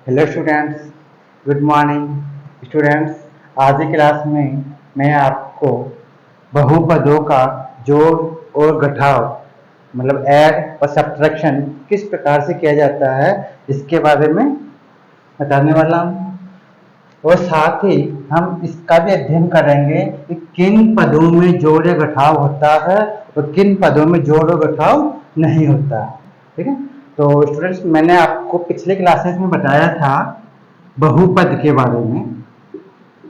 Hello students, good morning students. आज की class में मैं आपको बहुपदों का जोड़ और घटाव मतलब ऐड और सब्ट्रैक्शन किस प्रकार से किया जाता है इसके बारे में बताने वाला हूँ। और साथ ही हम इसका भी अध्ययन करेंगे कि किन पदों में जोड़ या घटाव होता है और किन पदों में जोड़ और घटाव नहीं होता। ठीक है, तो स्टूडेंट्स मैंने आपको पिछले क्लासेस में बताया था बहुपद के बारे में।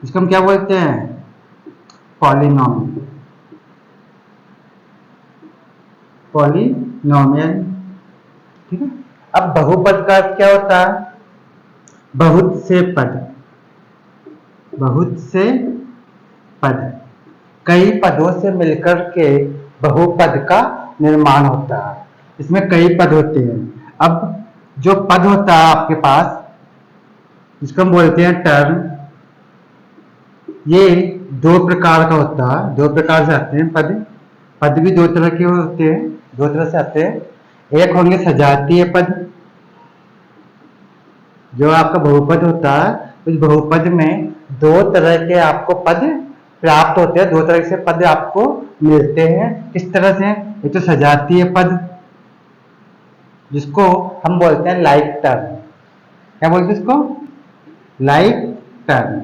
इसको हम क्या बोलते हैं? पॉलिनोमियल। पॉलिनोमियल, ठीक है। अब बहुपद का अर्थ क्या होता है? बहुत से पद। बहुत से पद, कई पदों से मिलकर के बहुपद का निर्माण होता है। इसमें कई पद होते हैं। अब जो पद होता है आपके पास, जिसको हम बोलते हैं टर्म, ये दो प्रकार का होता है। दो प्रकार से आते हैं पद। पद भी दो तरह के होते हैं, दो तरह से आते हैं। एक होंगे सजातीय पद। जो आपका बहुपद होता है, उस बहुपद में दो तरह के आपको पद प्राप्त होते हैं, दो तरह से पद आपको मिलते हैं। किस तरह से? एक तो सजातीय पद, जिसको हम बोलते हैं लाइक टर्म। क्या बोलते हैं इसको? लाइक टर्म,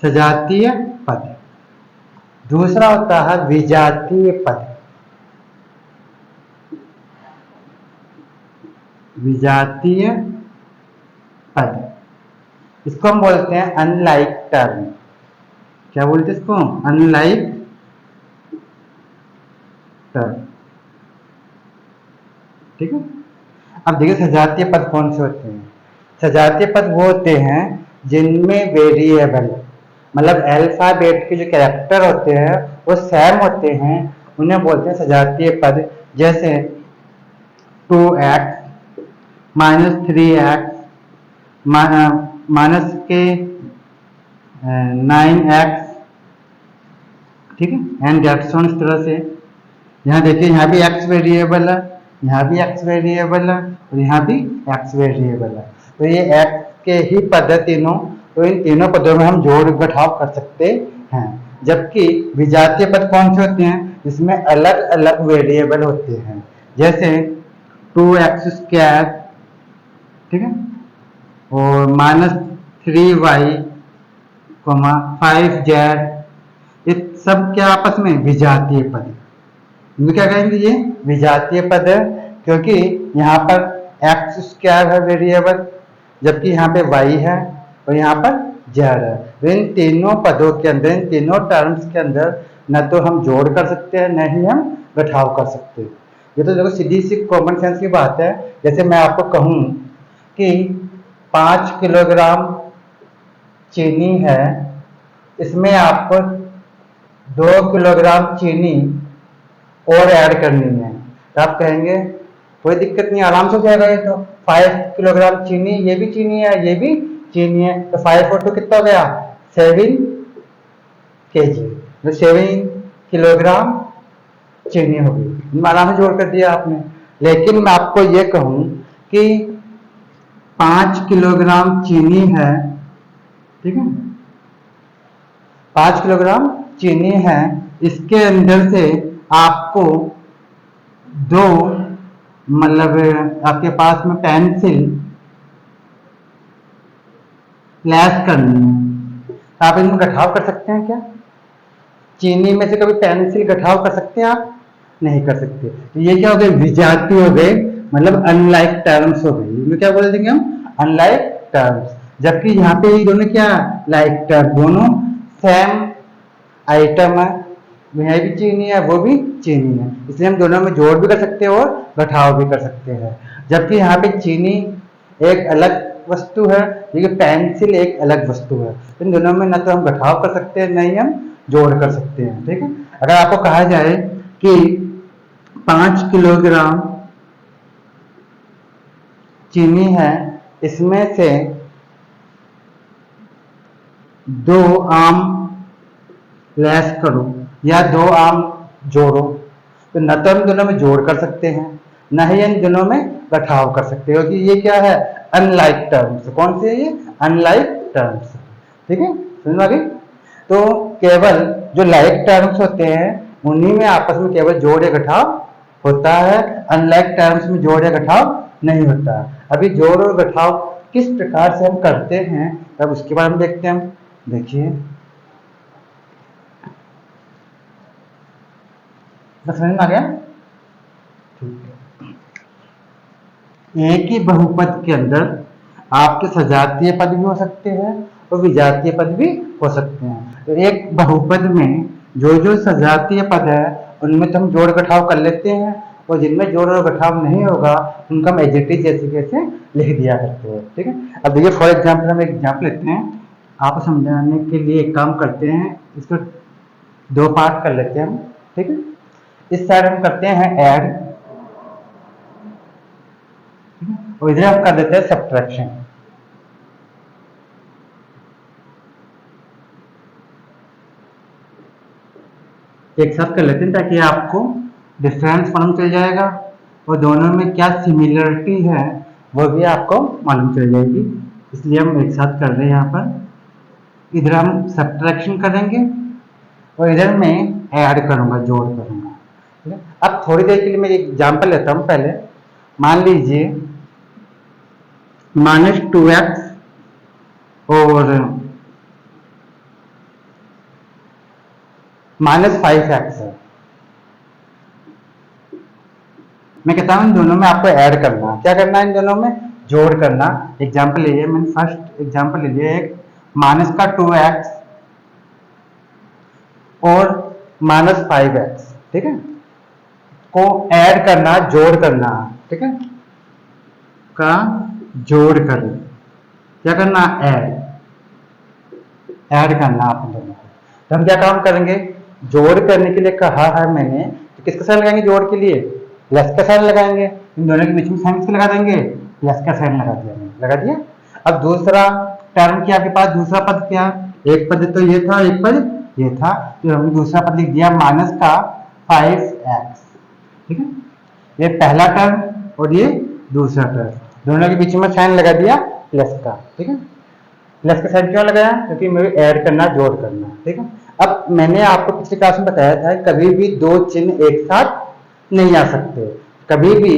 सजातीय पद। दूसरा होता है विजातीय पद। विजातीय पद, इसको हम बोलते हैं अनलाइक टर्म। क्या बोलते हैं इसको? Unlike term. ठीक है। अब देखिए सजातीय पद कौन से होते हैं। सजातीय पद वो होते हैं जिनमें वेरिएबल मतलब अल्फाबेट के जो कैरेक्टर होते हैं वो सेम होते हैं, उन्हें बोलते हैं सजातीय पद। जैसे 2x माइनस 3x माइनस के 9x, ठीक है, एंड डेट्स ऑन। इस तरह से यहाँ देखिए, यहाँ भी x वेरिएबल है, यहाँ भी x वेरिएबल है और यहाँ भी x वेरिएबल है। तो ये x के ही पद है तीनों, तो इन तीनों पदों में हम जोड़ घटाव कर सकते हैं। जबकि विजातीय पद कौन से होते हैं? जिसमें अलग अलग वेरिएबल होते हैं। जैसे 2x², ठीक है, और माइनस 3y 5z, ये सब क्या आपस में विजातीय पद है। इनको क्या कहेंगे? ये विजातीय पद है, क्योंकि यहाँ पर x² है वेरिएबल, जबकि यहाँ पे y है और यहाँ पर z है। तो इन तीनों पदों के अंदर, इन तीनों टर्म्स के अंदर न तो हम जोड़ कर सकते हैं, न ही हम घटाव कर सकते हैं। ये तो देखो सीधी सी कॉमन सेंस की बात है। जैसे मैं आपको कहूँ कि 5 किलोग्राम चीनी है, इसमें आपको 2 किलोग्राम चीनी और ऐड करनी है, तो आप कहेंगे कोई दिक्कत नहीं, आराम से हो जाएगा। ये तो 5 किलोग्राम चीनी, ये भी चीनी है, ये भी चीनी है, तो 5 और 2 कितना हो गया? 7 kg, तो 7 किलोग्राम चीनी होगी। आराम से जोड़ कर दिया आपने। लेकिन मैं आपको ये कहूँ कि 5 किलोग्राम चीनी है, ठीक है, 5 किलोग्राम चीनी है, इसके अंदर से आपको दो मतलब आपके पास में पेंसिल लैस करनी है, तो आप इनमें घटाव कर सकते हैं क्या? चीनी में से कभी पेंसिल घटाव कर सकते हैं आप? नहीं कर सकते। तो ये क्या हो गए? विजातीय हो गए, मतलब अनलाइक टर्म्स हो गई। इनको क्या बोल देंगे हम? Unlike terms. जबकि यहाँ पे ये दोनों क्या? लाइक टर्म, दोनों सेम आइटम है, यह भी चीनी है, वो भी चीनी है, इसलिए हम दोनों में जोड़ भी कर सकते हैं और घटाव भी कर सकते हैं। जबकि यहाँ पे चीनी एक अलग वस्तु है, लेकिन पेंसिल एक अलग वस्तु है। इन दोनों में न तो हम घटाव कर सकते हैं, न ही हम जोड़ कर सकते हैं। ठीक है। अगर आपको कहा जाए कि 5 किलोग्राम चीनी है, इसमें से 2 आम लैस करो या 2 आम जोड़ो, तो न तो हम दोनों में जोड़ कर सकते हैं, ना ही इन दोनों में घटाव कर सकते हो, कि ये क्या है, अनलाइक टर्म्स। कौन से है ये, अनलाइक टर्म्स। ठीक है, समझ में आ गई। तो केवल जो लाइक टर्म्स होते हैं उन्हीं में आपस में केवल जोड़ या घटाव होता है, अनलाइक टर्म्स में जोड़ या घटाव नहीं होता। अभी जोड़ और घटाव किस प्रकार से हम करते हैं तब उसके बारे में देखते हैं हम। देखिए, समझ में आ गया। ठीक है, एक ही बहुपद के अंदर आपके सजातीय पद भी हो सकते हैं और विजातीय पद भी हो सकते हैं। तो एक बहुपद में जो जो सजातीय पद है उनमें तो हम जोड़ घटाव कर लेते हैं, और जिनमें जोड़ और घटाव नहीं होगा उनका हम एडजेक्टिव जैसे कैसे लिख दिया करते हैं। ठीक है, अब देखिए फॉर एग्जाम्पल हम एक एग्जाम्पल लेते हैं, आपको समझाने के लिए एक काम करते हैं, इसको दो पार्ट कर लेते हैं हम। ठीक है, इस साइड हम करते हैं ऐड, और इधर हम कर देते हैं सब्ट्रैक्शन। एक साथ कर लेते हैं ताकि आपको डिफरेंस मालूम चल जाएगा और दोनों में क्या सिमिलरिटी है वो भी आपको मालूम चल जाएगी। इसलिए हम एक साथ कर रहे हैं। यहाँ पर इधर हम सब्ट्रैक्शन करेंगे और इधर मैं ऐड करूंगा, जोड़ करूंगा। ठीक है, अब थोड़ी देर के लिए मैं एक एग्जाम्पल लेता हूँ। पहले मान लीजिए -2x और -5x है। मैं कहता हूं इन दोनों में आपको ऐड करना। क्या करना है, इन दोनों में जोड़ करना। एग्जाम्पल लीजिए, मैंने फर्स्ट एग्जाम्पल ले लिया एक -2x और -5x। ठीक है, को ऐड करना, जोड़ करना। ठीक है, का जोड़ करना, क्या करना, ऐड करना आप दोनों को। तो हम क्या काम करेंगे, जोड़ करने के लिए कहा है मैंने, तो किसका साइन लगाएंगे जोड़ के लिए, प्लस का साइन लगाएंगे। इन दोनों के बीच में साइन किसका लगा देंगे, प्लस का साइन लगा दिया, लगा दिया। अब दूसरा टर्म क्या आपके पास, दूसरा पद क्या, एक पद तो ये था, एक पद ये था, तो हमने दूसरा पद लिख दिया -5x। ठीक है, ये पहला टर्म और ये दूसरा टर्म, दोनों के बीच में साइन लगा दिया प्लस का। ठीक है, प्लस का साइन क्यों लगाया, क्योंकि मुझे ऐड करना, जोड़ करना। ठीक है, अब मैंने आपको पिछली क्लास में बताया था कभी भी दो चिन्ह एक साथ नहीं आ सकते। कभी भी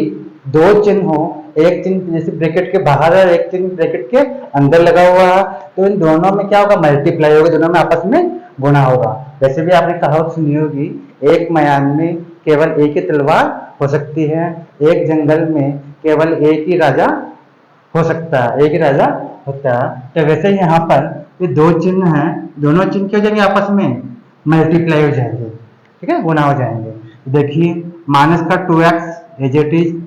दो चिन्ह हो, एक चिन्ह जैसे ब्रैकेट के बाहर है, एक चिन्ह ब्रैकेट के अंदर लगा हुआ है, तो इन दोनों में क्या होगा, मल्टीप्लाई होगा, दोनों में आपस में गुणा होगा। वैसे भी आपने कहावत सुनी होगी, एक मैदान में केवल एक ही तलवार हो सकती है, एक जंगल में केवल एक ही राजा हो सकता है, एक ही राजा होता है। तो वैसे यहाँ पर ये दो चिन्ह हैं, दोनों चिन्ह क्या हो जाएंगे, आपस में मल्टीप्लाई हो जाएंगे। ठीक है, गुना हो जाएंगे। देखिए -2x एज इट इज।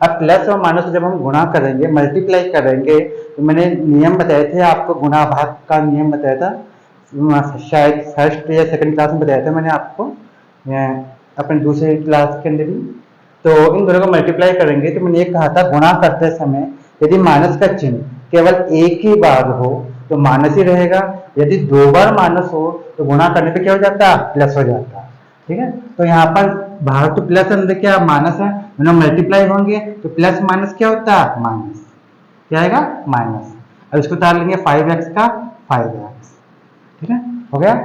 अब प्लस और माइनस जब हम गुणा करेंगे, मल्टीप्लाई करेंगे, तो मैंने नियम बताए थे आपको, गुणा भाग का नियम बताया था, शायद फर्स्ट या सेकंड क्लास में बताया था मैंने आपको, अपने दूसरे क्लास के अंदर भी। तो इन दोनों को मल्टीप्लाई करेंगे, तो मैंने ये कहा था गुणा करते समय यदि माइनस का चिन्ह केवल एक ही बार हो तो माइनस ही रहेगा, यदि दो बार माइनस हो तो गुणा करने पे क्या हो जाता है, प्लस हो जाता है। ठीक है, तो यहाँ पर बाहर तो प्लस, अंदर क्या माइनस है, दोनों मल्टीप्लाई होंगे तो प्लस माइनस क्या होता है, माइनस। क्या आएगा, माइनस। अब इसको उतार लेंगे 5x का 5x। ठीक है, हो गया।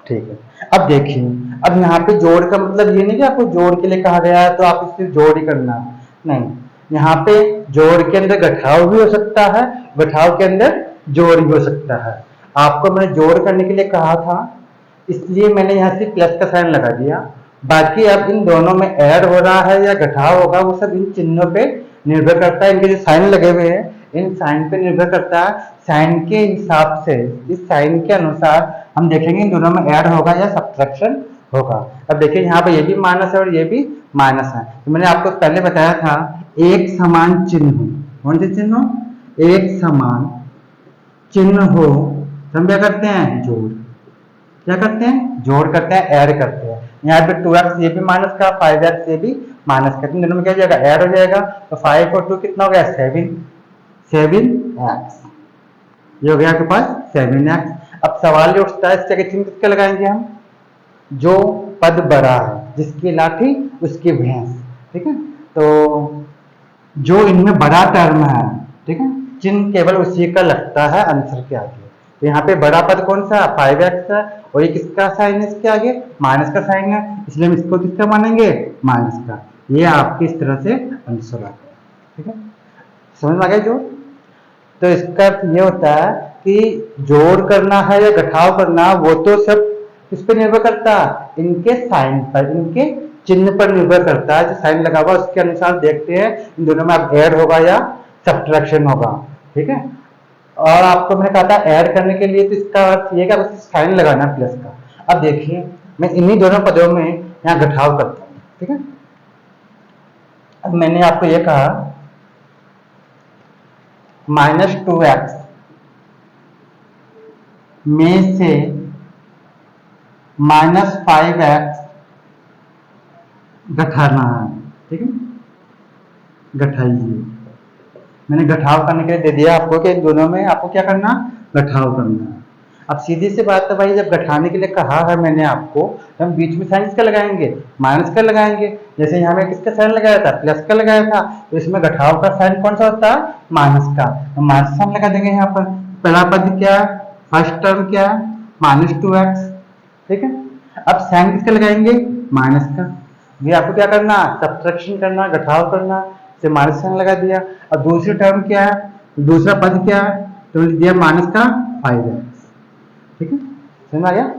ठीक है, अब देखिए, अब यहाँ पे जोड़ का मतलब ये नहीं कि आपको जोड़ के लिए कहा गया है तो आप सिर्फ जोड़ ही करना, नहीं। यहाँ पे जोड़ के अंदर घटाव भी हो सकता है, घटाव के अंदर जोड़ भी हो सकता है। आपको मैंने जोड़ करने के लिए कहा था, इसलिए मैंने यहाँ से प्लस का साइन लगा दिया। बाकी अब इन दोनों में ऐड हो रहा है या घटाव होगा वो सब इन चिन्हों पे निर्भर करता है, इनके जो साइन लगे हुए हैं इन साइन पे निर्भर करता है। साइन के हिसाब से, इस साइन के अनुसार हम देखेंगे इन दोनों में ऐड होगा या सब्ट्रैक्शन होगा। अब देखिए यहाँ पे ये भी माइनस है और ये भी माइनस है, तो मैंने आपको पहले बताया था एक समान चिन्ह हो, कौन से चिन्ह हो, एक समान चिन्ह हो तो हम क्या करते हैं, जोड़। क्या करते हैं, जोड़ करते हैं, ऐड करते हैं। यहाँ पे 2x ये भी माइनस का, 5x ये भी माइनस का, दोनों में क्या हो जाएगा, ऐड हो जाएगा। तो 5 और 2 कितना हो गया, 7x। ये हो गया आपके पास 7x। अब सवाल ये उठता है इस जगह चिन्ह किसका लगाएंगे हम, जो पद बड़ा है, जिसकी लाठी उसकी भैंस। ठीक है, तो जो इनमें बड़ा टर्म है, ठीक है, चिन्ह केवल उसी का लगता है आंसर के आगे। तो यहाँ पे बड़ा पद कौन सा 5x है, और ये किसका साइन है, इसके आगे माइनस का साइन है, इसलिए हम इसको किसका मानेंगे, माइनस का। ये आपके इस तरह से आंसर आ गया, ठीक है, समझ में आ गया जो। तो इसका अर्थ ये होता है कि जोड़ करना है या घटाव करना, वो तो सब किस पर निर्भर करता है, इनके साइन पर, इनके चिन्ह पर निर्भर करता है। जो साइन लगा हुआ उसके अनुसार देखते हैं इन दोनों में अब ऐड होगा या सब्ट्रैक्शन होगा, ठीक है। और आपको मैंने कहा था ऐड करने के लिए, तो इसका अर्थ ये कि आपको साइन लगाना प्लस का। अब देखिए मैं इन्हीं दोनों पदों में यहाँ घटाव करता हूँ, ठीक है। अब मैंने आपको ये कहा -2x में से -5x घटाना है, ठीक है, घटाइए। मैंने घटाव करने के लिए दे दिया आपको कि इन दोनों में आपको क्या करना, घटाव करना है। अब सीधी सी बात है भाई, जब घटाने के लिए कहा है मैंने आपको, तो हम बीच में साइन किसका लगाएंगे, माइनस का लगाएंगे। जैसे यहाँ में किसका साइन लगाया था, प्लस का लगाया था, तो इसमें घटाव का साइन कौन सा होता है, माइनस का, तो माइनस साइन लगा देंगे यहाँ पर। पहला पद क्या है, फर्स्ट टर्म क्या है, -2x, ठीक है। अब साइन किसका लगाएंगे, माइनस का। ये आपको क्या करना, सब्ट्रैक्शन करना, घटाव करना, से माइनस साइन लगा दिया। और दूसरी टर्म क्या है, दूसरा पद क्या है, तो दिया माइनस का 5x, ठीक है, समझ आ गया।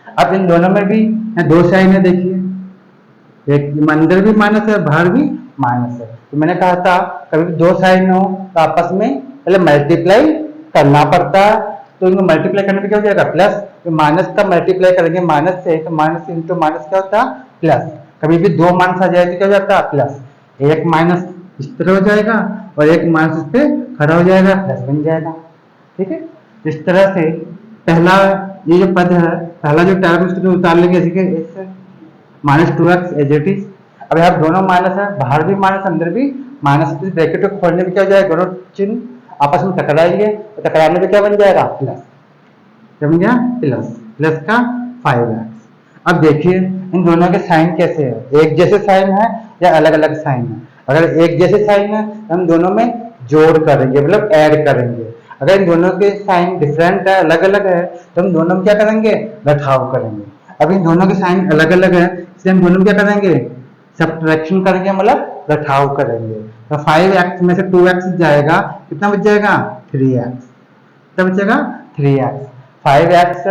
अब इन दोनों में भी दो साइन है, देखिए, एक अंदर भी माइनस है, बाहर भी माइनस है। तो मैंने कहा था कभी भी दो साइन हो तो आपस में पहले मल्टीप्लाई करना पड़ता है। तो इनको मल्टीप्लाई करने पे क्या हो जाएगा, प्लस। तो माइनस का मल्टीप्लाई करेंगे माइनस से, तो माइनस इंटू माइनस क्या होता है, प्लस। कभी भी दो माइनस आ जाए तो क्या हो जाता है, प्लस। एक माइनस इस तरह हो जाएगा और एक माइनस इस पे खड़ा हो जाएगा, प्लस बन जाएगा, ठीक है। इस तरह से पहला ये जो पद है, पहला जो टर्म उसको उतार लेंगे -2x एज इट इज। अब यहाँ दोनों माइनस है, बाहर भी माइनस अंदर भी माइनस, ब्रैकेट को खोलने में क्या हो जाएगा, दोनों चिन्ह आपस में टकराएंगे, तो टकराने पे क्या बन जाएगा, प्लस। क्या बन गया, प्लस, प्लस का 5x। अब देखिए इन दोनों के साइन कैसे है, एक जैसे साइन है या अलग अलग साइन है। अगर एक जैसे साइन है तो हम दोनों में जोड़ करेंगे, मतलब ऐड करेंगे। अगर इन दोनों के साइन डिफरेंट है, अलग अलग है, तो हम दोनों में क्या करेंगे, घटाव करेंगे। अब इन दोनों के साइन अलग अलग है, इसलिए हम दोनों में क्या करेंगे, सब्ट्रैक्शन करेंगे, मतलब घटाव करेंगे। तो 5x में से 2x जाएगा, कितना बच जाएगा, 3x। कितना बचेगा, 3x। 5x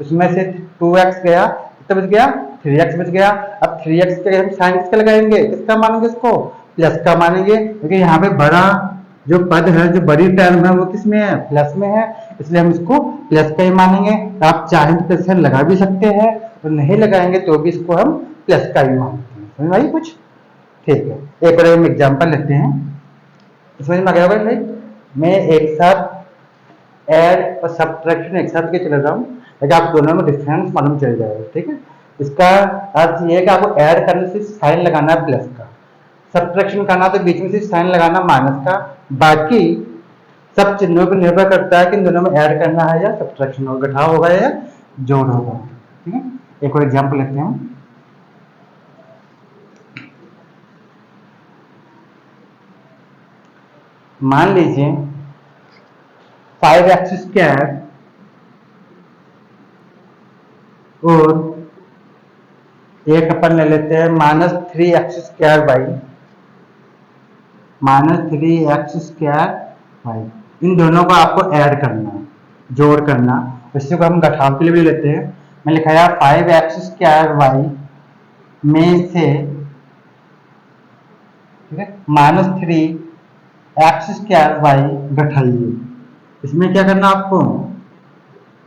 उसमें से 2x गया, कितना बच गया, 3x बच गया। अब 3x के हम साइन किसका लगाएंगे, किसका मानेंगे, इसको प्लस का मानेंगे, क्योंकि यहाँ पे बड़ा जो पद है, जो बड़ी टर्म है, वो किस में है, प्लस में है, इसलिए हम इसको प्लस का ही मानेंगे। तो आप चाहें तो प्लस लगा भी सकते हैं, और नहीं लगाएंगे तो भी इसको हम प्लस का ही मानते हैं। समझ आई कुछ, ठीक है। एक और हम एग्जाम्पल लेते हैं, समझ में आ गया भाई। मैं एक साथ ऐड और सब्ट्रैक्शन एक साथ के चले रहा हूँ, ताकि आप दोनों में डिफरेंस मालूम चल जाएगा, ठीक है। इसका अर्थ ये है कि आपको ऐड करने से साइन लगाना है प्लस का, सब्ट्रैक्शन करना तो बीच में से साइन लगाना माइनस का। बाकी सब चिन्हों पर निर्भर करता है कि इन दोनों में ऐड करना है या सब्ट्रैक्शन होगा, घटाव होगा या जोड़ होगा, ठीक है। एक और एग्जाम्पल लेते हैं। मान लीजिए 5x² और एक अपन ले लेते हैं -3x² -3x² इन दोनों को आपको ऐड करना है, जोड़ करना। इसी को हम घटाव के लिए भी लेते हैं। मैं लिखा है 5x² में से, ठीक है, -3x² घटाइए। इसमें क्या करना आपको,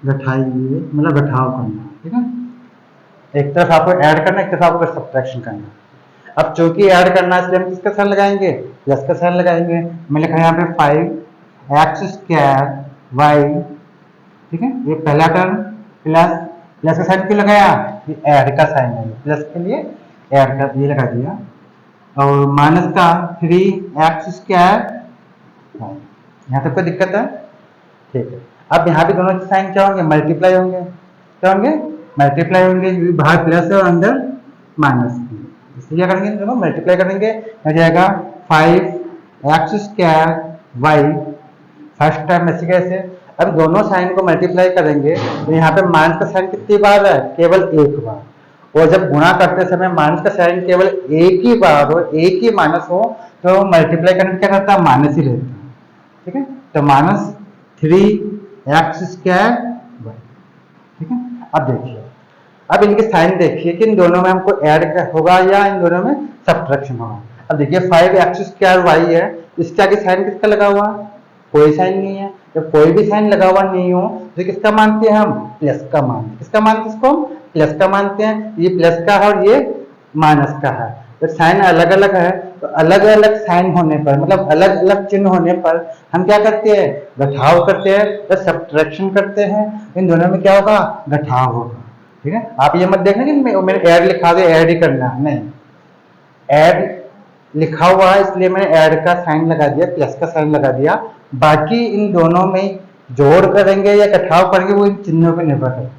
घटाइए मतलब घटाव करना, ठीक है। एक तरफ आपको ऐड करना, एक तरफ आपको सब्ट्रैक्शन करना। अब चूंकि ऐड करना है, इसलिए हम किसका साइन लगाएंगे, प्लस का साइन लगाएंगे। मैं लिखा यहाँ पे 5x²y, ठीक है, ये पहला टर्म, प्लस, प्लस का साइन क्यों लगाया, ये ऐड का साइन है, प्लस के लिए ऐड का ये लगा दिया, और माइनस का 3x²। यहाँ तक कोई दिक्कत है, ठीक है। अब यहाँ पे दोनों साइन क्या होंगे, मल्टीप्लाई होंगे, क्या होंगे, मल्टीप्लाई होंगे, बाहर प्लस है और अंदर माइनस, क्या करेंगे, दोनों मल्टीप्लाई करेंगे, हो जाएगा 5x² y। फर्स्ट टाइम ऐसे कैसे, अब दोनों साइन को मल्टीप्लाई करेंगे तो यहाँ पे माइनस का साइन कितनी बार है, केवल एक बार। और जब गुणा करते समय माइनस का साइन केवल एक ही बार हो, एक ही माइनस हो, तो मल्टीप्लाई करने क्या करता है, माइनस ही रहता है। ठीक है, तो -3x²y। ठीक है, अब देखिए, अब इनके साइन देखिए कि इन दोनों में हमको ऐड होगा या इन दोनों में सब्ट्रैक्शन होगा। अब देखिए 5x² है, इसके आगे साइन किसका लगा हुआ, कोई साइन नहीं है। जब कोई भी साइन लगा हुआ नहीं हो तो किसका मानते हैं हम, प्लस का मानते हैं। किसका मानते हैं, इसको हम प्लस का मानते हैं। ये प्लस का है और ये माइनस का है। तो साइन अलग अलग है, तो अलग अलग साइन होने पर, मतलब अलग अलग चिन्ह होने पर हम क्या करते हैं, घटाव करते हैं, तो सब्ट्रैक्शन करते हैं। इन दोनों में क्या होगा, घटाव होगा। ठीक है, आप ये मत देखना कि मैंने ऐड लिखा दिया, ऐड ही करना है, नहीं, ऐड लिखा हुआ है इसलिए मैंने ऐड का साइन लगा दिया, प्लस का साइन लगा दिया। बाकी इन दोनों में जोड़ करेंगे या घटाव करेंगे वो इन चिन्हों पर निर्भर करता है।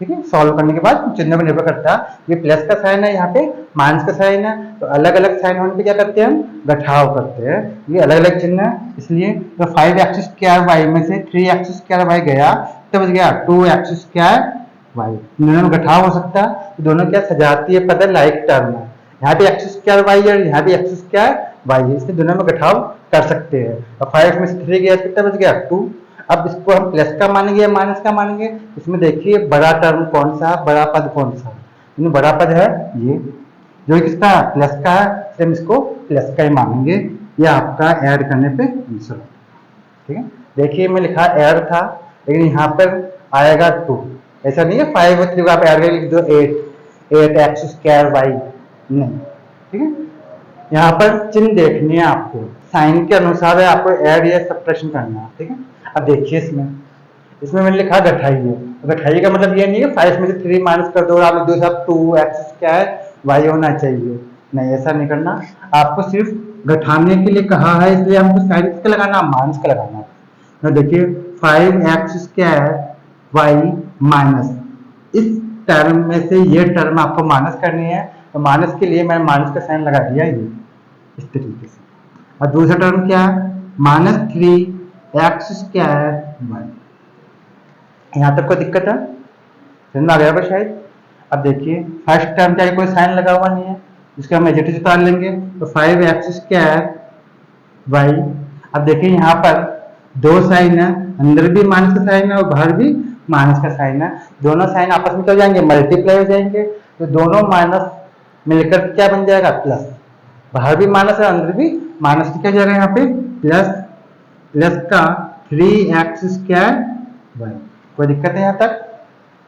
ठीक है, सॉल्व करने के बाद चिन्ह पर निर्भर करता है। ये प्लस का साइन है, यहाँ पे माइनस का साइन है, तो अलग अलग साइन होने पे क्या करते हैं, हम घटाव करते हैं। ये अलग अलग चिन्ह है, इसलिए तो 5x² में से 3x² गया तो बच गया 2x² दोनों में घटाव हो सकता है, तो दोनों क्या सजातीय पद है, लाइक टर्म है। यहाँ पे x² है, यहाँ भी x² है, इसलिए दोनों में घटाव कर सकते हैं। और 5 में से 3 गया, कितना बच गया 2। अब इसको हम प्लस का मानेंगे या माइनस का मानेंगे, इसमें देखिए बड़ा टर्म कौन सा, बड़ा पद कौन सा, इनमें बड़ा पद है ये, जो किसका प्लस का है, इसलिए हम इसको प्लस का ही मानेंगे। ये आपका ऐड करने पे आंसर। ठीक है, देखिए मैं लिखा ऐड था, लेकिन यहाँ पर आएगा 2, ऐसा नहीं है 5 और 3 को आप ऐड करके लिख दो 8x² नहीं। ठीक है, यहाँ पर चिन्ह देखनी है आपको, साइन के अनुसार है आपको ऐड या सब्ट्रैक्शन करना है। ठीक है, अब देखिए इसमें मैंने लिखा घटाइए। घटाइए का मतलब ये नहीं है 5 में से 3 माइनस कर दो और आप दो सब 2x² होना चाहिए, नहीं, ऐसा नहीं करना। आपको सिर्फ घटाने के लिए कहा है, इसलिए हमको साइन किसका लगाना, माइनस का लगाना है। तो देखिए 5x² माइनस, इस टर्म में से ये टर्म आपको माइनस करनी है, तो माइनस के लिए मैंने माइनस का साइन लगा दिया ये इस तरीके से। और दूसरा टर्म क्या है, -3x²y। यहां तक कोई दिक्कत है, समझ में आ गया होगा शायद। अब देखिए फर्स्ट टर्म क्या कोई साइन लगा हुआ नहीं है, इसका हम एडजेक्टिव उतार लेंगे, तो 5x²y। अब देखिए यहाँ पर दो साइन है, अंदर भी माइनस का साइन है और बाहर भी माइनस का साइन है। दोनों साइन आपस में क्या हो जाएंगे, मल्टीप्लाई हो जाएंगे, तो दोनों माइनस मिलकर क्या बन जाएगा, प्लस। बाहर भी माइनस है, अंदर भी माइनस, क्या हो जाएगा यहाँ पे प्लस, प्लस का 3x²y। कोई दिक्कत है यहाँ तक,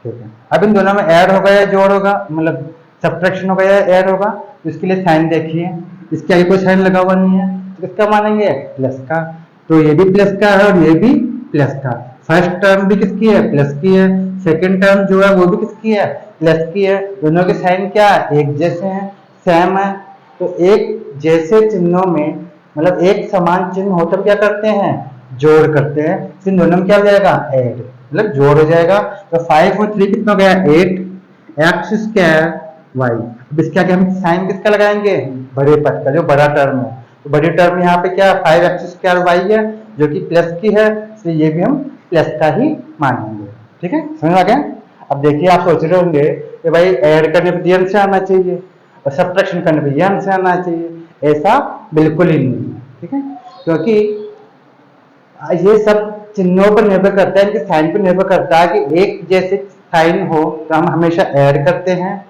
ठीक है। अब इन दोनों में ऐड होगा या जोड़ होगा, मतलब सब्ट्रैक्शन होगा या ऐड होगा, तो इसके लिए साइन देखिए, इसके आगे कोई साइन लगा हुआ नहीं है, तो किसका मानेंगे, प्लस का। तो ये भी प्लस का है और ये भी प्लस का। फर्स्ट टर्म भी किसकी है, प्लस की है। सेकंड टर्म जो है वो भी किसकी है, प्लस की है। दोनों के साइन क्या है, एक जैसे हैं, सेम है। तो एक जैसे चिन्हों में, मतलब एक समान चिन्ह हो तब क्या करते हैं, जोड़ करते हैं। इन दोनों में क्या हो जाएगा, ऐड, मतलब जोड़ हो जाएगा। तो 5 और 3 कितना हो गया, 8x²y। अब इसके आगे हम साइन किसका लगाएंगे, बड़े पद का, जो बड़ा टर्म है। तो बड़ी टर्म यहाँ पे क्या 5x² है, जो कि प्लस की है, इसलिए ये भी हम प्लस का ही मानेंगे। ठीक है, समझ में आ गया। अब देखिए आप सोच रहे होंगे कि भाई ऐड करने पर ये आंसर आना चाहिए और सब्ट्रैक्शन करने पर ये आंसर आना चाहिए, ऐसा बिल्कुल ही नहीं है। ठीक है, क्योंकि ये सब चिन्हों पर निर्भर करता है, इनके साइन पर निर्भर करता है कि एक जैसे साइन हो तो हम हमेशा ऐड करते हैं,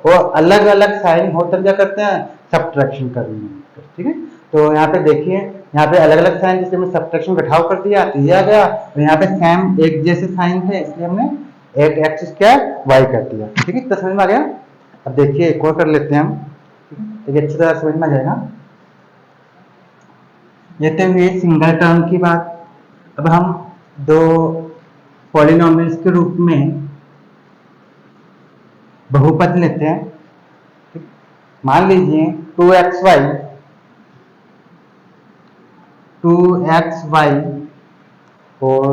और अलग अलग साइन हो तब क्या करते हैं, सब्ट्रैक्शन करते हैं। ठीक है, तो यहाँ पे देखिए, यहाँ पे अलग अलग साइन, जैसे हमने सब्ट्रैक्शन घटाव कर दिया तो ये आ गया, और यहाँ पे सेम एक जैसे साइन थे इसलिए हमने 8x² कर दिया। ठीक है, तो समझ में आ गया। अब देखिए एक और कर लेते हैं हम, ठीक है, अच्छी तरह समझ में आ जाएगा। ये तो हुई सिंगल टर्म की बात। अब हम दो पॉलिनोमियल्स के रूप में बहुपद लेते हैं। मान लीजिए 2xy और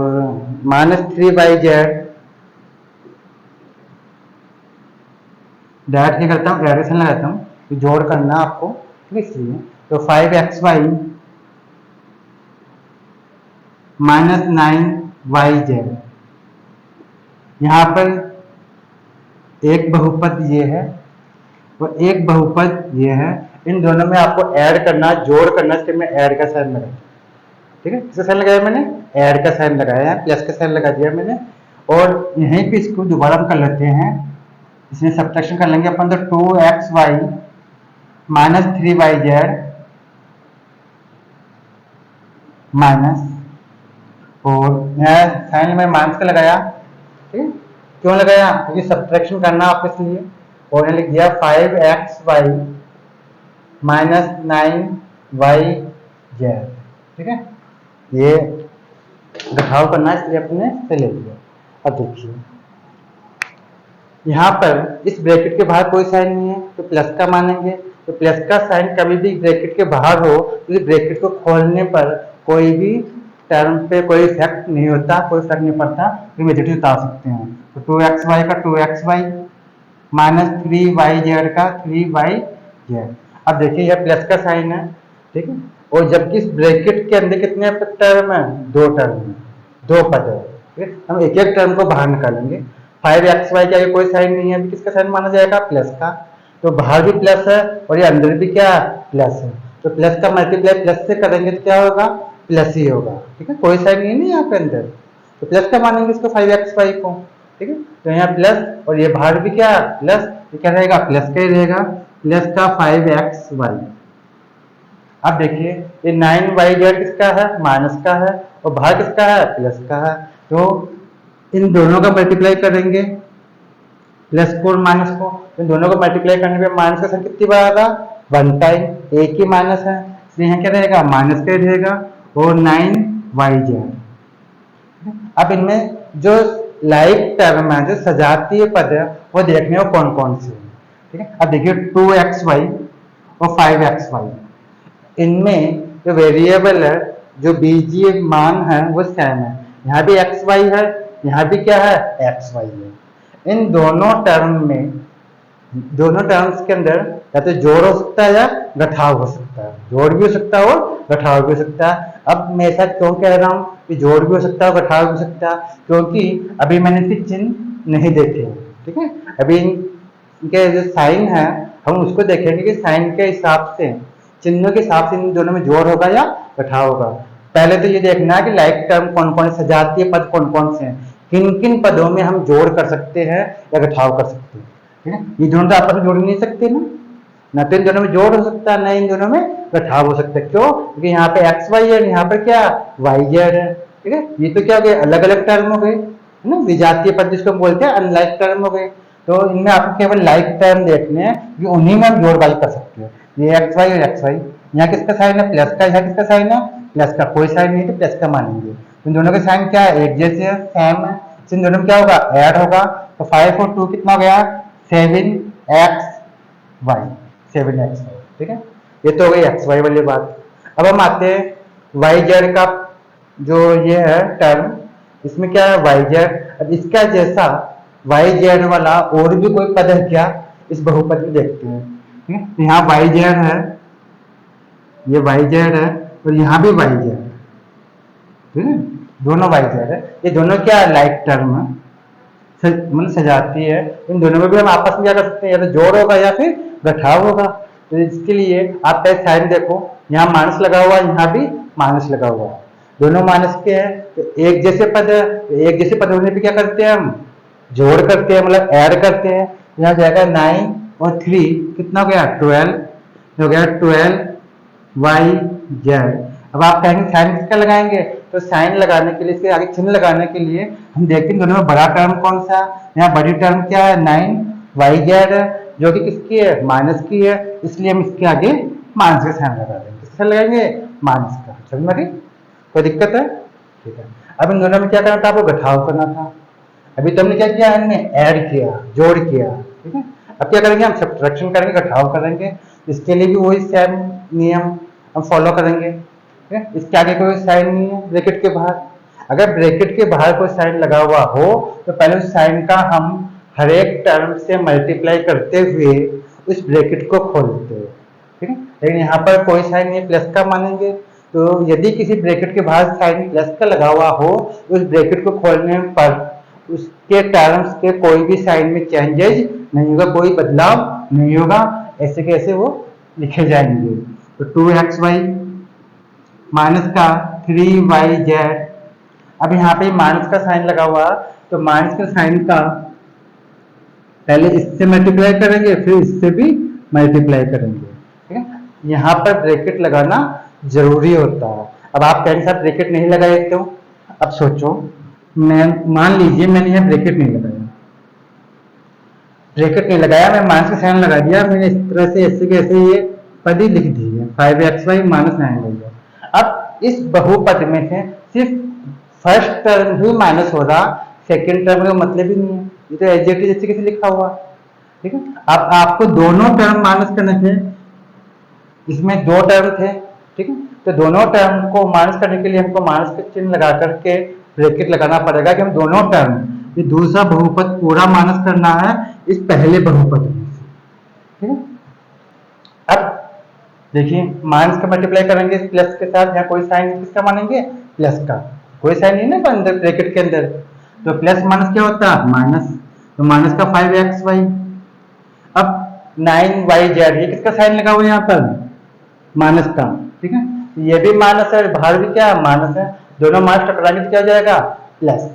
-3yz। डायरेक्ट क्या करता हूँ, एडिशन लगाता हूँ, तो जोड़ करना आपको, ठीक है, इसलिए तो 5xy माइनस 9yz, यहाँ पर एक बहुपद ये है और एक बहुपद ये है, इन दोनों में आपको ऐड करना, जोड़ करना, इसके मैं ऐड का साइन लगाया, ठीक है, किसका साइन लगाया मैंने, ऐड का साइन लगाया, प्लस का साइन लगा दिया मैंने, और यहीं पे इसको दोबारा हम कर लेते हैं, इसमें सब्ट्रैक्शन कर लेंगे अपन, तो 2xy माइनस 3yz माइनस, और यहाँ साइन में माइनस का लगाया, ठीक है, क्यों लगाया, क्योंकि सब्ट्रैक्शन करना आपको इसलिए, और यहाँ लिख दिया 5xy माइनस 9yz, ठीक है, ये घटाव करना इसलिए अपने से ले लिया। अब देखिए यहाँ पर इस ब्रैकेट के बाहर कोई साइन नहीं है तो प्लस का मानेंगे, तो प्लस का साइन कभी भी ब्रैकेट के बाहर हो तो ब्रैकेट को खोलने पर कोई भी टर्म पे कोई इफेक्ट नहीं होता, कोई फर्क नहीं पड़ता, तो इमीडिएटली उतार सकते हैं। तो 2xy का 2xy माइनस 3yz का 3yz। अब देखिए यह प्लस का साइन है, ठीक है, और जबकि इस ब्रैकेट के अंदर कितने टर्म है, दो टर्म है, दो पद है, ठीक है, हम एक एक टर्म को बाहर निकालेंगे। 5xy के आगे कोई साइन नहीं है, अभी किसका साइन माना जाएगा, प्लस का, तो बाहर भी प्लस है और ये अंदर भी क्या प्लस है, तो प्लस का मल्टीप्लाई प्लस से करेंगे तो क्या होगा, प्लस ही होगा, ठीक है, कोई साइन नहीं है यहाँ पे अंदर, तो प्लस का मानेंगे इसको 5xy को, ठीक है, तो यहाँ प्लस और ये बाहर भी क्या प्लस, ये क्या रहेगा, प्लस का ही रहेगा, प्लस का 5xy। अब देखिए ये 9yz किसका है, माइनस का है, और बाहर किसका है, प्लस का है, तो इन दोनों का मल्टीप्लाई करेंगे, प्लस को और माइनस को, इन दोनों को मल्टीप्लाई करने पे माइनस का साइन कितनी बार आएगा, 1 टाइम, एक ही माइनस है इसलिए यहाँ क्या रहेगा, माइनस का ही रहेगा, और 9yz। अब इनमें जो लाइक टर्म है, जो सजातीय पद है, वो देखने को कौन कौन से है, ठीक है। अब देखिए 2xy और 5xy, इनमें जो वेरिएबल है, जो बीजीय मान है वो सेम है, यहाँ भी xy है, यहाँ भी क्या है, xy है। इन दोनों टर्म में, दोनों टर्म्स के अंदर या तो जोड़ हो सकता है या घटाव हो सकता है, जोड़ भी हो सकता है और घटाव भी हो सकता है। अब मैं ऐसा क्यों कह रहा हूँ कि जोड़ भी हो सकता है, घटाव भी हो सकता है, क्योंकि अभी मैंने इसके चिन्ह नहीं देखे, ठीक है, अभी इनके जो साइन है हम उसको देखेंगे कि साइन के हिसाब से, चिन्हों के हिसाब से इन दोनों में जोड़ होगा या घटाव होगा। पहले तो ये देखना है कि लाइक टर्म कौन कौन से, सजातीय पद कौन कौन से हैं, किन किन पदों में हम जोड़ कर सकते हैं या घटाव कर सकते हैं, ठीक है, ये दोनों तो आपस में जोड़ नहीं सकते ना तो इन दोनों में जोड़ हो सकता है, ना इन दोनों में घटाव हो सकता है, क्यों, क्योंकि यहाँ पे xy है, यहाँ पर क्या yz है, ठीक है, ये तो क्या हो गए, अलग अलग टर्म हो गए, है ना, विजातीय पद जिसको बोलते हैं अनलाइक टर्म हो गए। तो इनमें आपको केवल लाइक टर्म देखने हैं कि उन्हीं में हम जोड़ बाई कर सकते हैं, ये xy और xy, यहाँ किसका साइन है, प्लस का, यहाँ किसका साइन है, प्लस का, कोई साइन नहीं तो प्लस का मानेंगे, इन दोनों के साइन क्या है, एक जैसे है, सेम है, इन दोनों में क्या होगा, ऐड होगा, तो 5 और 2 कितना हो गया, 7xy, 7xy, ठीक है, ये तो हो गई xy वाली बात। अब हम आते हैं yz का, जो ये है टर्म, इसमें क्या है yz, अब इसका जैसा yz वाला और भी कोई पद है क्या, इस बहुपद में देखते हैं, ठीक है, तो यहाँ yz है, ये yz है और यहाँ भी yz है, ठीक है, दोनों yz है, ये दोनों क्या लाइक टर्म है, मतलब सजाती है, इन दोनों में भी हम आपस में क्या कर सकते हैं, या तो जोड़ होगा या फिर घटाव होगा। तो इसके लिए आप पहले साइन देखो, यहाँ माइनस लगा हुआ है, यहाँ भी माइनस लगा हुआ है, दोनों माइनस के हैं, तो एक जैसे पद है, तो एक जैसे पद होने पे क्या करते हैं, हम जोड़ करते हैं, मतलब ऐड करते हैं, यहाँ जाएगा 9 और 3 कितना हो गया, 12 हो गया, 12yz। अब आप कहेंगे साइन किसका लगाएंगे, तो साइन लगाने के लिए, इसके आगे चिन्ह लगाने के लिए हम देखते हैं दोनों में बड़ा टर्म कौन सा, यहाँ बड़ी टर्म क्या है, 9yz है, जो कि किसकी है, माइनस की है, इसलिए हम इसके आगे माइनस का साइन लगा देंगे, किसका लगाएंगे, माइनस का, समझ में आ गई, कोई दिक्कत है, ठीक है। अब इन दोनों में क्या करना था, आपको घटाव करना था, अभी तो हमने क्या किया, हमने ऐड किया, जोड़ किया, ठीक है, अब क्या करेंगे, हम सब्ट्रैक्शन करेंगे, घटाव करेंगे, इसके लिए भी वही सेम नियम हम फॉलो करेंगे, इसके आगे कोई साइन नहीं है ब्रैकेट के बाहर, अगर ब्रैकेट के बाहर कोई साइन लगा हुआ हो तो पहले उस साइन का हम हर एक टर्म से मल्टीप्लाई करते हुए उस ब्रैकेट को खोलते हैं, ठीक है। लेकिन यहाँ पर कोई साइन नहीं, प्लस का मानेंगे। तो यदि किसी ब्रैकेट के बाहर साइन प्लस का लगा हुआ हो, उस ब्रैकेट को खोलने पर उसके टर्म्स के कोई भी साइन में चेंजेज नहीं होगा, कोई बदलाव नहीं होगा, ऐसे कैसे वो लिखे जाएंगे। तो 2xy माइनस का 3yz। अब यहाँ पे माइनस का साइन लगा हुआ, तो माइनस का साइन का पहले इससे मल्टीप्लाई करेंगे, फिर इससे भी मल्टीप्लाई करेंगे, ठीक है। यहाँ पर ब्रैकेट लगाना जरूरी होता है। अब आप कहेंगे साहब ब्रैकेट नहीं लगाए तो, अब सोचो, मैं मान लीजिए मैंने यहाँ ब्रैकेट नहीं लगाया, मैं माइनस का साइन लगा दिया, मैंने इस तरह से ऐसे कैसे ये पद ही लिख दी है 5xy माइनस 9y। अब इस बहुपद में से सिर्फ फर्स्ट टर्म ही माइनस हो रहा, सेकेंड टर्म का मतलब ही नहीं है, ये तो एग्जैक्टली जैसे कैसे लिखा हुआ, ठीक है। अब आपको दोनों टर्म माइनस करने थे, इसमें दो टर्म थे, ठीक है। तो दोनों टर्म को माइनस करने के लिए हमको माइनस का चिन्ह लगा करके ब्रैकेट लगाना पड़ेगा कि हम दोनों टर्म, ये दूसरा बहुपद पूरा माइनस करना है इस पहले बहुपद में से, ठीक है। अब देखिए माइनस का मल्टीप्लाई करेंगे इस प्लस के साथ, यहाँ कोई साइन किसका मानेंगे, प्लस का, कोई साइन नहीं ना अंदर ब्रैकेट के अंदर, तो प्लस माइनस क्या होता है, माइनस, तो माइनस का 5xy। अब 9yz, ये किसका साइन लगा हुआ है यहाँ पर, माइनस का, ठीक है। ये भी माइनस है, बाहर भी क्या माइनस है, दोनों माइनस टकराने तो क्या हो जाएगा, प्लस,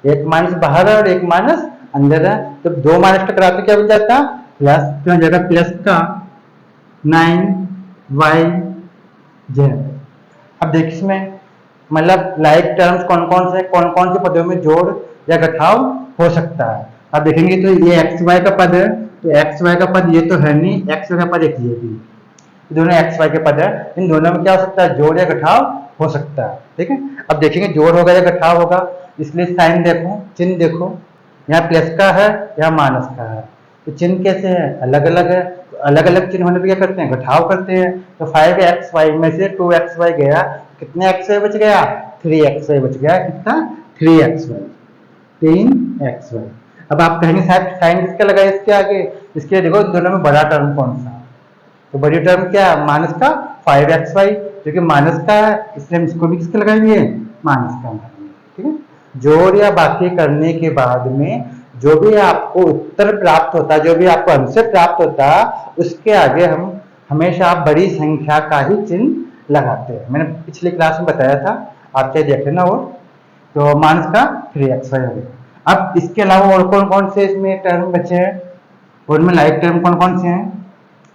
एक माइनस बाहर है और एक माइनस अंदर है, तो दो माइनस टकराते क्या बन जाता, प्लस, तो हो जाएगा प्लस का 9yz। अब देखिए इसमें मतलब लाइक टर्म्स कौन कौन से पदों में जोड़ या घटाव हो सकता है। अब देखेंगे तो ये xy का पद है, तो xy का पद ये तो है नहीं, xy का पद एक ये भी, दोनों xy के पद है, इन दोनों में क्या हो सकता है, जोड़ या घटाव हो सकता है, ठीक है। अब देखेंगे जोड़ होगा या घटाव होगा, इसलिए साइन देखो, चिन्ह देखो, यहाँ प्लस का है, यहाँ माइनस का है, तो चिन्ह कैसे है, अलग अलग है, तो अलग अलग चिन्ह होने पर क्या करते हैं, घटाव करते हैं। तो 5xy में से 2xy गया, कितने xy बच गया, 3xy बच गया, कितना 3xy, 3xy। अब आप कहेंगे साहब साइन किसका लगाए इसके आगे, इसके देखो दोनों में बड़ा टर्म कौन सा, तो बड़ी टर्म क्या है, माइनस का 5xy, जो कि माइनस का है, इसलिए हम इसको भी किसका लगाएंगे, माइनस का, ठीक है। जोड़ या बाकी करने के बाद में जो भी आपको उत्तर प्राप्त होता है, जो भी आपको आंसर प्राप्त होता है, उसके आगे हम हमेशा आप बड़ी संख्या का ही चिन्ह लगाते हैं। मैंने पिछली क्लास में बताया था, आप चाहे देख लेना वो, तो माइनस का 3xy हो गया। अब इसके अलावा और कौन कौन से इसमें टर्म बचे हैं, और इनमें लाइक टर्म कौन कौन से हैं,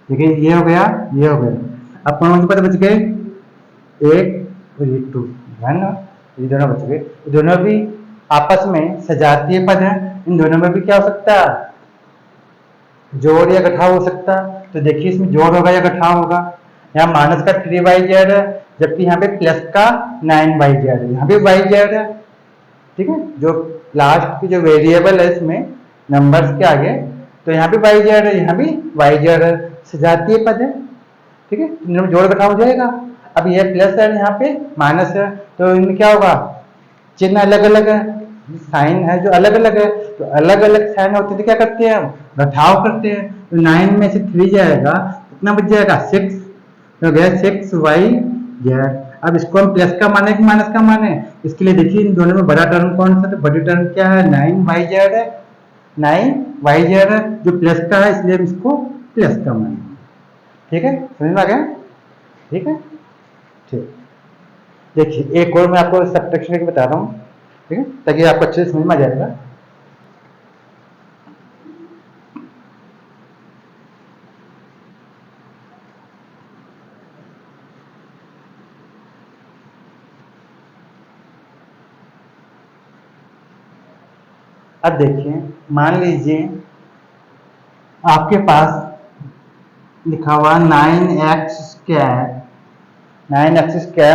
देखिए ये हो गया, ये हो गया, अब कौन कौन से पद बच गए, एक और ये 2, ध्यान ना, ये दोनों बच गए, ये दोनों भी आपस में सजातीय पद हैं, इन दोनों में भी क्या हो सकता है, जोड़ या घटाव हो सकता है। तो देखिए इसमें जोड़ होगा या घटाव होगा, यहाँ माइनस का 3yz है, जबकि यहाँ पे प्लस का 9yz है, यहाँ भी yz है, ठीक है, जो लास्ट की जो वेरिएबल है इसमें नंबर्स के आगे, तो यहाँ भी yz है, यहाँ भी yz है, सजातीय पद है, ठीक है, इनमें जोड़ घटाव हो जाएगा। अब ये प्लस है, यहाँ पे माइनस है, तो इनमें क्या होगा, चिन्ह अलग अलग है, साइन है जो अलग अलग है, तो अलग अलग साइन होते थे क्या करते हैं, घटाव करते हैं, तो 9 में से 3 जाएगा, कितना बच जाएगा, 6, तो गया 6yz। अब इसको हम प्लस का माने कि माइनस का माने, इसके लिए देखिए इन दोनों में बड़ा टर्म कौन सा, तो बड़ी टर्म क्या है, 9yz है, 9yz है, जो प्लस का है, इसलिए हम इसको प्लस का माने, ठीक है, समझ में आ गया, ठीक है, ठीक। देखिए एक और मैं आपको सब्ट्रैक्शन करके बता रहा हूँ, ठीक है, ताकि आपको अच्छे से समझ में आ जाएगा। अब देखिए मान लीजिए आपके पास लिखा हुआ 9x²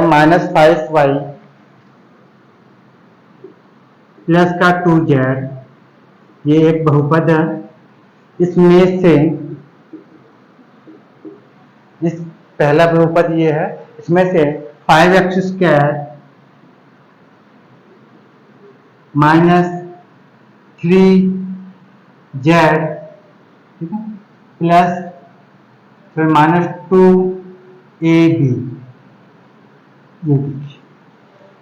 माइनस 5y प्लस का 2z, ये एक बहुपद है, इसमें से इस पहला बहुपद ये है, इसमें से 5x² माइनस 3z, ठीक है, प्लस फिर माइनस 2ab।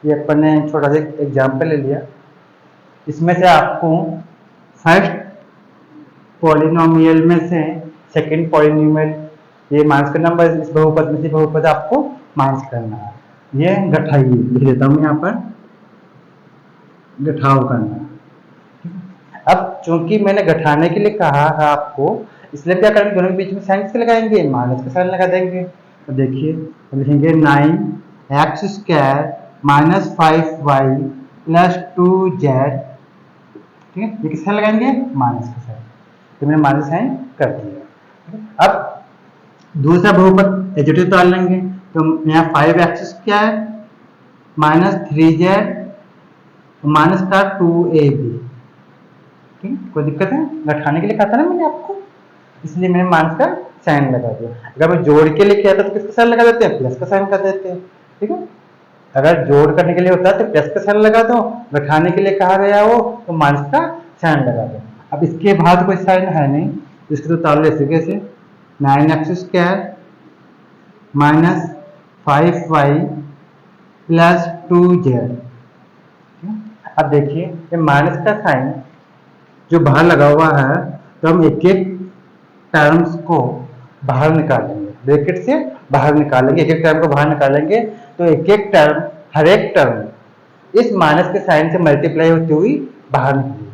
ये अपन ने छोटा सा एग्जाम्पल ले लिया। इसमें से आपको फर्स्ट पॉलिनोमियल में से सेकंड पॉलिनोमियल ये माइनस करना, नंबर इस बहुपद में से बहुपद आपको माइनस करना है। ये घटाइए, लिख देता हूं यहाँ पर, घटाव करना। अब चूंकि मैंने घटाने के लिए कहा है आपको, इसलिए क्या करेंगे, दोनों के बीच में साइन किसके लगाएंगे, माइनस का साइन लगा देंगे। तो देखिए लिखेंगे 9x² minus 5y plus 2z। ठीक है, ये किस साइन लगाएंगे, माइनस का साइन। तो मैंने माइनस साइन कर दिया। अब दूसरा बहुपद एडिटिव डाल लेंगे। तो यहाँ 5x² माइनस 3z माइनस का 2ab। ठीक, कोई दिक्कत है, घटाने के लिए कहा था ना मैंने आपको, इसलिए मैंने माइनस का साइन लगा दिया। अगर मैं जोड़ के लिए किया था तो किसका साइन लगा देते हैं, प्लस का साइन कर देते हैं। ठीक है, अगर जोड़ करने के लिए होता है तो प्लस का साइन लगा दो, घटाने के लिए कहा गया हो तो माइनस का साइन लगा दो। अब इसके बाद कोई साइन है नहीं, इसके तो ताल ऐसे कैसे, 9x² minus 5y plus 2z। अब देखिए ये माइनस का साइन जो बाहर लगा हुआ है, तो हम एक एक टर्म्स को बाहर निकालेंगे, ब्रैकेट से बाहर निकालेंगे, एक एक टर्म को बाहर निकालेंगे। तो एक एक टर्म, हर एक टर्म इस माइनस के साइन से मल्टीप्लाई होती हुई बाहर निकलेगी।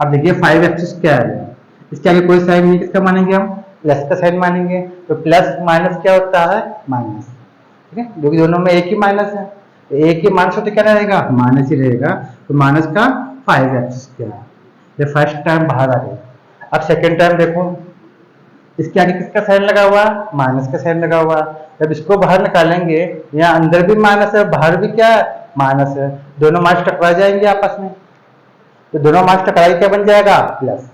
अब देखिए 5x² है, इसके आगे कोई साइन नहीं, किसका मानेंगे हम, प्लस का साइन मानेंगे। तो प्लस माइनस क्या होता है, माइनस। ठीक है, क्योंकि दोनों में एक ही माइनस है, तो एक ही माइनस होते क्या रहेगा, माइनस ही रहेगा। तो माइनस का 5x², ये फर्स्ट टर्म बाहर आ गई। अब सेकेंड टर्म देखो, इसके आगे किसका साइन लगा हुआ, माइनस का साइन लगा हुआ। जब इसको बाहर निकालेंगे, यहाँ अंदर भी माइनस है, बाहर भी क्या है, माइनस है, दोनों माइनस टकरा जाएंगे आपस में। तो दोनों माइनस टकराई क्या बन जाएगा, प्लस।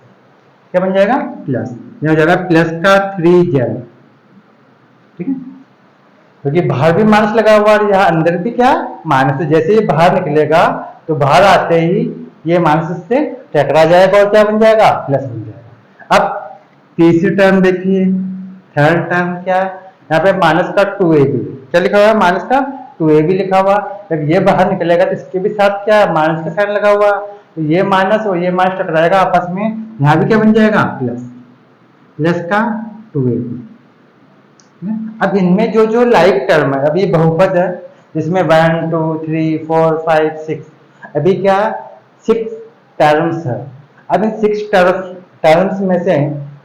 क्या बन जाएगा, प्लस। यहाँ हो जाएगा प्लस का 3z। ठीक है, क्योंकि बाहर भी माइनस लगा हुआ और यहाँ अंदर भी क्या, माइनस। तो जैसे ये बाहर निकलेगा तो बाहर आते ही ये माइनस से टकरा जाएगा और क्या बन जाएगा, प्लस बन जाएगा। अब तीसरी टर्म देखिए, थर्ड टर्म क्या है, यहाँ पे माइनस का 2ab, क्या लिखा हुआ है, माइनस का 2ab लिखा हुआ। जब ये बाहर निकलेगा तो इसके भी साथ क्या, माइनस का साइन लगा हुआ। तो ये माइनस और ये माइनस टकराएगा आपस में, यहाँ भी क्या बन जाएगा, प्लस। प्लस का 2ab। अब इनमें जो जो लाइक टर्म है, अब ये बहुपद है जिसमें 1 2 3 4 5 6, अभी क्या 6 टर्म्स है। अब इन 6 टर्म्स में से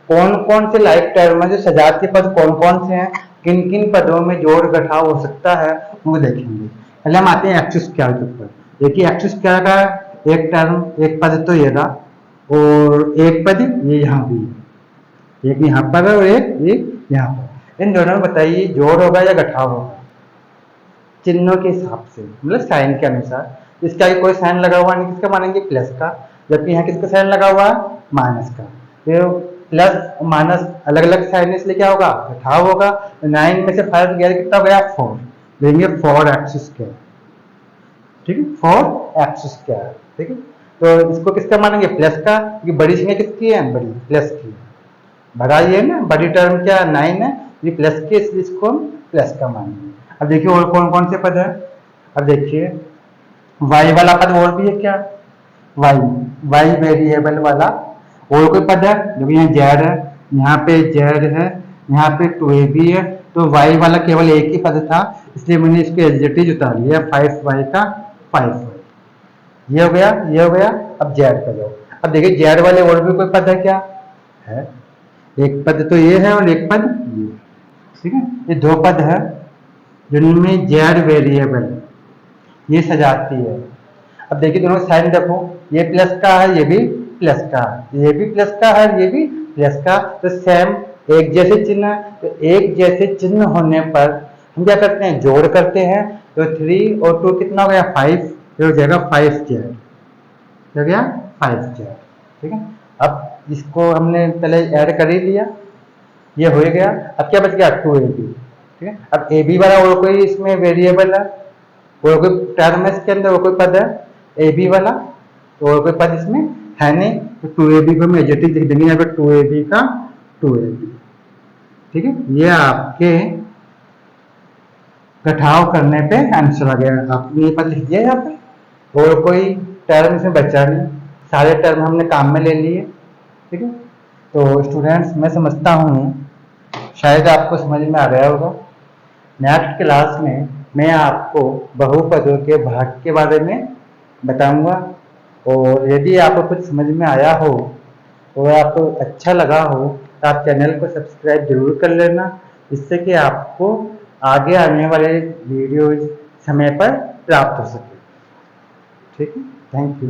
कौन कौन से लाइक टर्म है, जो सजातीय पद कौन कौन से हैं, किन किन पदों में जोड़ घटाव हो सकता है, वो देखेंगे। पहले हम आते हैं x² के ऊपर। देखिए x² का एक टर्म, एक पद तो ये रहा, और एक पद ये यहाँ भी, एक यहाँ पर है और एक यहाँ पर। इन दोनों में बताइए जोड़ होगा या घटाव होगा, चिन्हों के हिसाब से, मतलब साइन के अनुसार। इसके आगे कोई साइन लगा हुआ नहीं, किसका मानेंगे, प्लस का। जबकि यहाँ किसका साइन लगा हुआ है, माइनस का। फिर प्लस माइनस अलग अलग साइन, इसलिए क्या होगा, घटाव होगा। 9 में से 5 गया कितना हो गया, 4, देंगे 4x²। ठीक है, 4x²। ठीक है, तो इसको किसका मानेंगे, प्लस का, क्योंकि बड़ी संख्या किसकी है, बड़ी, प्लस की। बड़ा ये है ना, बड़ी टर्म क्या 9 है, ये प्लस के, इसलिए इसको हम प्लस का मानेंगे। अब देखिए और कौन कौन से पद है। अब देखिए y वाला पद और भी है क्या, y वेरिएबल वाला और कोई पद है, जब यहाँ z है, यहाँ पे z है, यहाँ पे 2ab है, तो y वाला केवल एक ही पद था, इसलिए मैंने इसको एडजेक्टिव उतार लिया, 5y का 5y। ये हो गया, ये हो गया। अब z का जाओ। अब देखिए z वाले और भी कोई पद है क्या, है, एक पद तो ये है और एक पद ये। ठीक है, ये दो पद है जिनमें z वेरिएबल ये सजाती है। अब देखिए दोनों साइन देखो, ये प्लस का है, ये भी प्लस का है, ये भी प्लस का है, ये भी प्लस का। तो सेम एक जैसे चिन्ह है, तो एक जैसे चिन्ह होने पर हम क्या करते हैं, जोड़ करते हैं। तो 3 और 2 कितना हो गया, 5, ये हो जाएगा 5z, हो गया 5z। ठीक है, अब इसको हमने पहले ऐड कर ही लिया, ये हो गया। अब क्या बच गया, 2ab। ठीक है, अब ab वाला और कोई इसमें वेरिएबल है, और कोई टर्म है इसके अंदर, और कोई पद है ab वाला, तो और कोई पद इसमें है नहीं। तो 2ab को हम एडजेक्टिव लिख देंगे यहाँ पे, 2ab का 2ab। ठीक है, ये आपके घटाव करने पे आंसर आ गया। आपने ये पद लिख दिया यहाँ पे और कोई टर्म इसमें बचा नहीं, सारे टर्म हमने काम में ले लिए। ठीक है, तो स्टूडेंट्स मैं समझता हूँ शायद आपको समझ में आ गया होगा। नेक्स्ट क्लास में मैं आपको बहुपदों के भाग के बारे में बताऊंगा, और यदि आपको कुछ समझ में आया हो और आपको अच्छा लगा हो तो आप चैनल को सब्सक्राइब जरूर कर लेना, जिससे कि आपको आगे आने वाले वीडियोज समय पर प्राप्त हो सके। ठीक है, थैंक यू।